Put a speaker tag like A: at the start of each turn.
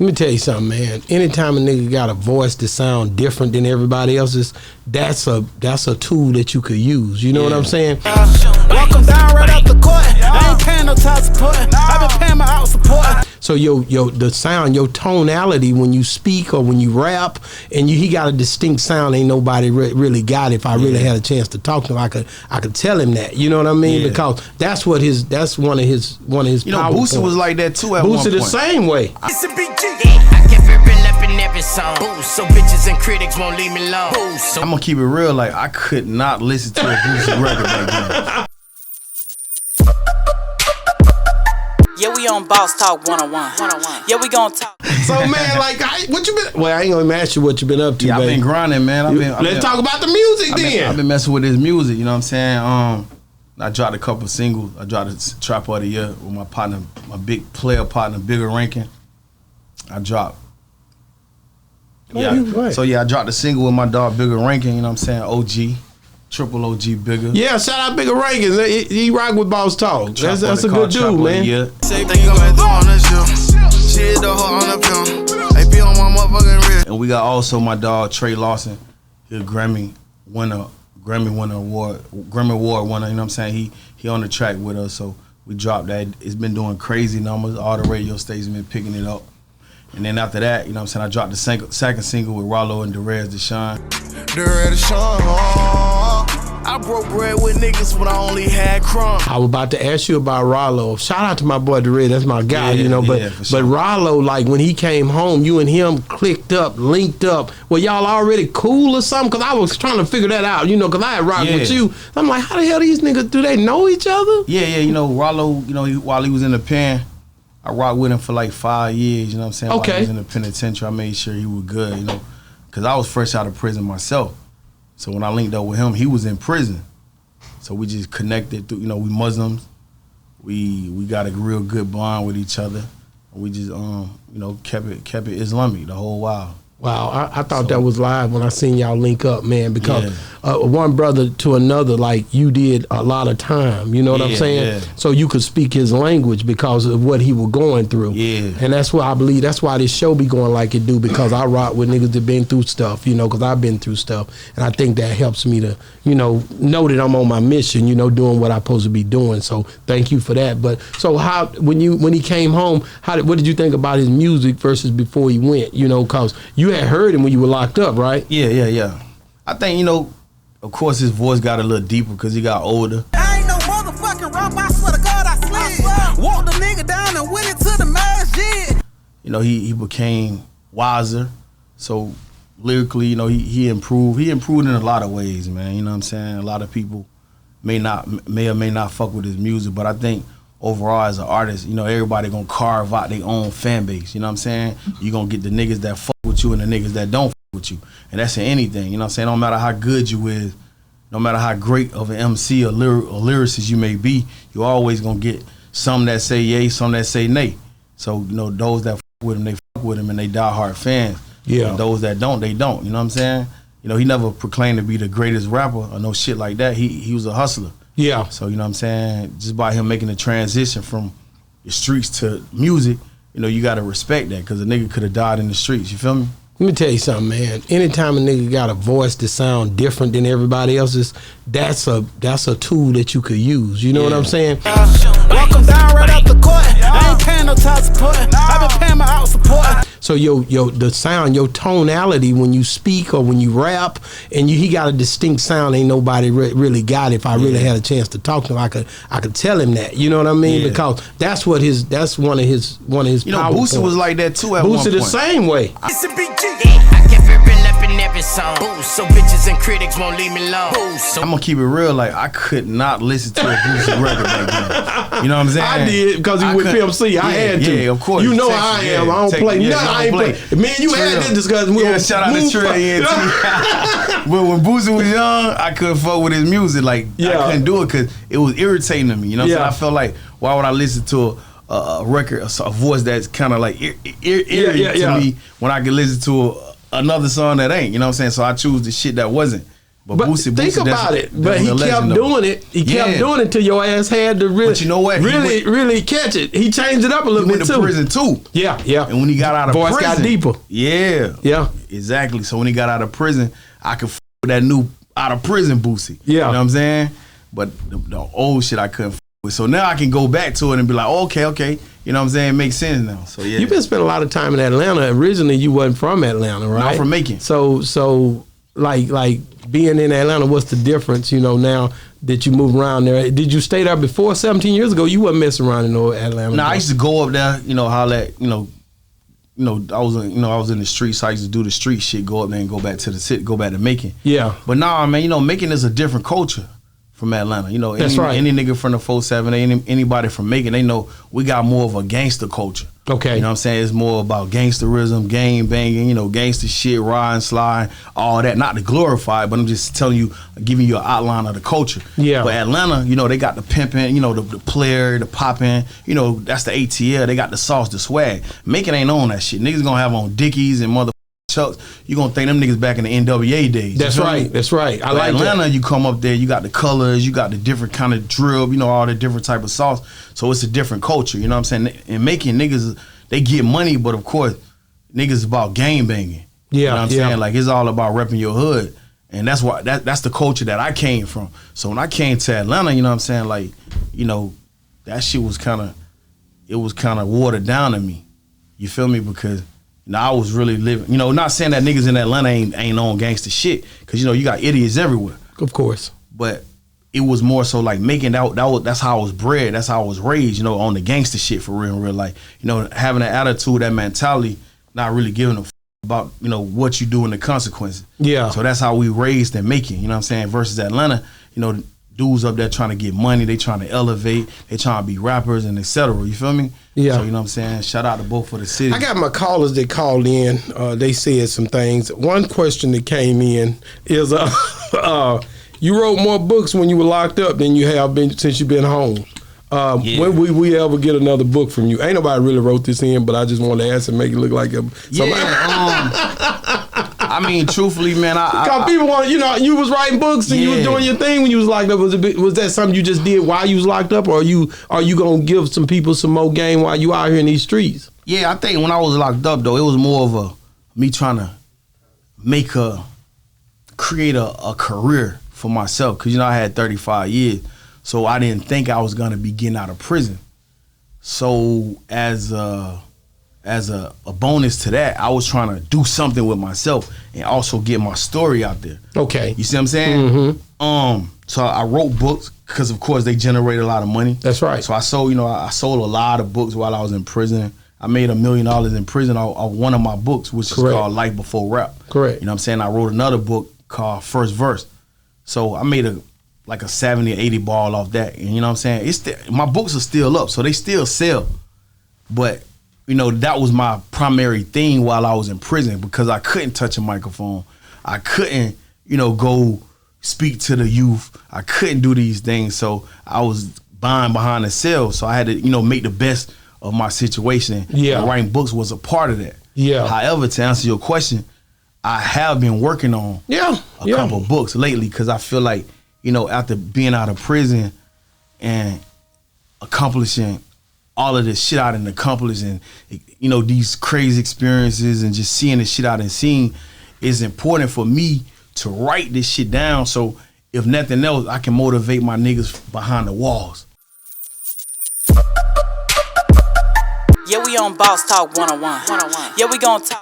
A: Let me tell you something, man. Anytime a nigga got a voice that sound different than everybody else's, that's a tool that you could use. You know what I'm saying?
B: Welcome down right out the court. I ain't paying no child support. I've been paying my out support.
A: So the sound, your tonality when you speak or when you rap, and he got a distinct sound. Ain't nobody really got it. If I really had a chance to talk to him, I could tell him that. You know what I mean? Because that's one of his
C: You know, Boosie was like that too at one point.
A: Boosie the same way.
B: I kept it real up in every song. So bitches and critics won't leave me alone.
C: I'm gonna keep it real. Like, I could not listen to a Boosie record back then.
D: Yeah, we on Boss Talk 101. Yeah, we gonna talk.
A: So man, like, what you been? Well, I ain't gonna ask you what you been up to.
C: Yeah, I've been grinding, man.
A: Let's talk about the music then.
C: I've been messing with this music. You know what I'm saying? I dropped a couple singles. I dropped a Trap of the Year with my partner, my big player partner, Bigger Rankin. I dropped. So I dropped a single with my dog Bigger Rankin. You know what I'm saying? OG. Triple OG Bigger.
A: Yeah, shout out Bigger Rankins. He rock with Boss Talk. That's a good dude, man.
C: And we got also my dog Trey Lawson. He's a Grammy Award winner. You know what I'm saying? He on the track with us. So we dropped that. It's been doing crazy numbers. All the radio stations been picking it up. And then after that, you know what I'm saying, I dropped the second single with Ralo and Derez, Deshon.
B: I broke bread with niggas when I only had crumbs.
A: I was about to ask you about Ralo. Shout out to my boy Derez, that's my guy, you know. But Ralo, like when he came home, you and him clicked up, linked up. Well, y'all already cool or something? Because I was trying to figure that out, you know, because I had rocked with you. I'm like, how the hell these niggas, do they know each other?
C: Yeah, you know, Ralo, you know, while he was in the pen, I rocked with him for like 5 years, you know what I'm saying?
A: Okay.
C: While he was in the penitentiary, I made sure he was good, you know, because I was fresh out of prison myself. So when I linked up with him, he was in prison. So we just connected through, you know, we Muslims. We got a real good bond with each other. We just, you know, kept it Islamic the whole while.
A: Wow, I thought that was live when I seen y'all link up, man, because one brother to another, like you did a lot of time, you know what I'm saying? So you could speak his language because of what he was going through. And that's why I believe, that's why this show be going like it do, because I rock with niggas that been through stuff, you know, because I've been through stuff. And I think that helps me to, you know that I'm on my mission, you know, doing what I'm supposed to be doing. So thank you for that. But so how, when he came home, what did you think about his music versus before he went, you know, because you had heard him when you were locked up, right?
C: Yeah. I think, you know, of course his voice got a little deeper because he got older.
B: I ain't no motherfucking rapper, I swear to God I slid. Walked the nigga down and went into the masjid.
C: You know, he became wiser. So lyrically, you know, he improved. He improved in a lot of ways, man. You know what I'm saying? A lot of people may or may not fuck with his music, but I think overall as an artist, you know, everybody gonna carve out their own fan base. You know what I'm saying? You gonna get the niggas that fuck with you and the niggas that don't fuck with you. And that's in anything. You know what I'm saying? No matter how good you is, no matter how great of an MC or lyricist you may be, you always gonna get some that say yay, some that say nay. So, you know, those that fuck with him, they fuck with him and they diehard fans.
A: Yeah.
C: And those that don't, they don't. You know what I'm saying? You know, he never proclaimed to be the greatest rapper or no shit like that. He was a hustler.
A: Yeah.
C: So, you know what I'm saying? Just by him making the transition from the streets to music, you know, you got to respect that because a nigga could have died in the streets. You feel me?
A: Let me tell you something, man. Anytime a nigga got a voice that sound different than everybody else's, that's a tool that you could use. You know what I'm saying?
B: Welcome down right out the court. I ain't paying no child support. I've been paying my out support.
A: So the sound, your tonality when you speak or when you rap, and he got a distinct sound. Ain't nobody really got it. If I really had a chance to talk to him, I could tell him that. You know what I mean? Because that's one of his.
C: You know, Boosie was like that too at one point.
A: Boosie the same way.
B: I kept it real up in every song. So bitches and critics won't leave me alone.
C: I'm gonna keep it real. Like, I could not listen to a Boosie record back then. You know what I'm saying?
A: I did because he with Pimp C. I had to.
C: Yeah, of course.
A: You know how I am. I don't play nothing. I ain't play. Man, you had this discussion.
C: Shout out to Trey. But when Boosie was young, I couldn't fuck with his music. Like, I couldn't do it because it was irritating to me. You know what I'm saying? I felt like, why would I listen to a record, a voice that's kind of like eerie to me when I could listen to another song that ain't, you know what I'm saying? So I choose the shit that wasn't But
A: Boosie, think about it. But he kept doing it. He kept doing it till your ass had to really,
C: but you know what?
A: really catch it. He changed it up a little bit too.
C: He went to prison too.
A: Yeah.
C: And when he got out of prison,
A: voice got deeper.
C: Yeah. Exactly. So when he got out of prison, I could with that new out of prison Boosie. Yeah. You know what I'm saying? But the old shit I couldn't with. So now I can go back to it and be like, oh, okay. You know what I'm saying? It makes sense now. So yeah.
A: You've been spending a lot of time in Atlanta. Originally you wasn't from Atlanta, right?
C: No, I'm from Macon.
A: So like being in Atlanta, what's the difference, now that you move around there? Did you stay there before 17 years ago? You wasn't messing around in no Atlanta.
C: No, I used to go up there, holler at, I was in the streets, so I used to do the street shit, go up there and go back to the city, go back to Macon. Yeah. But nah, man, Macon is a different culture from Atlanta.
A: That's right.
C: Any nigga from the 4-7, anybody from Macon, they know we got more of a gangster culture. Okay. You know what I'm saying? It's more about gangsterism, gang banging, gangster shit, riding, sliding, all that. Not to glorify it, but I'm just telling you, giving you an outline of the culture. Yeah. But Atlanta, they got the pimping, the player, the popping, that's the ATL. They got the sauce, the swag. Macon ain't on that shit. Niggas gonna have on Dickies and mother Chucks. You gonna think them niggas back in the NWA days.
A: That's right. That's right. I like
C: Atlanta,
A: that.
C: you come up there, you got the colors, you got the different kind of drill, all the different type of sauce. So it's a different culture. You know what I'm saying? And Macon niggas, they get money, but of course, niggas is about gang banging. Yeah. You know what I'm saying? Like it's all about repping your hood. And that's why that's the culture that I came from. So when I came to Atlanta, you know what I'm saying? Like, that shit was kind of watered down to me. You feel me? Because I was really living, not saying that niggas in Atlanta ain't on gangster shit, because you got idiots everywhere.
A: Of course.
C: But it was more so like making that's how I was bred, that's how I was raised, on the gangster shit for real, like, having that attitude, that mentality, not really giving a about, what you do and the consequences. Yeah. So that's how we raised in Macon, you know what I'm saying? Versus Atlanta, dudes up there trying to get money, they trying to elevate, they trying to be rappers and etc. You feel me? Yeah. So you know what I'm saying? Shout out to both of the cities.
A: I got my callers that called in. They said some things. One question that came in is, you wrote more books when you were locked up than you have been since you've been home. When we ever get another book from you? Ain't nobody really wrote this in, but I just wanted to ask and make it look like
C: I mean, truthfully, man,
A: because people want, you was writing books and you was doing your thing when you was locked up. Was that something you just did while you was locked up, or are you gonna give some people some more game while you out here in these streets?
C: Yeah, I think when I was locked up though, it was more of me trying to create a career for myself, because I had 35 years, so I didn't think I was gonna be getting out of prison. So as a bonus to that, I was trying to do something with myself and also get my story out there. Okay. You see what I'm saying? Mm-hmm. So I wrote books because of course they generate a lot of money. That's right. So I sold, I sold a lot of books while I was in prison. I made $1 million in prison on one of my books, which is called Life Before Rap. Correct. You know what I'm saying? I wrote another book called First Verse. So I made a 70 or 80 ball off that. And you know what I'm saying? My books are still up, so they still sell. But that was my primary thing while I was in prison, because I couldn't touch a microphone. I couldn't, go speak to the youth. I couldn't do these things. So I was behind the cell. So I had to, make the best of my situation. Yeah. And writing books was a part of that. Yeah. However, to answer your question, I have been working on a couple of books lately, because I feel like, after being out of prison and accomplishing all of this shit I done accomplished, and these crazy experiences and just seeing the shit I done seen, it's important for me to write this shit down, so if nothing else, I can motivate my niggas behind the walls.
D: Yeah, we on Boss Talk 101. Yeah, we gonna talk.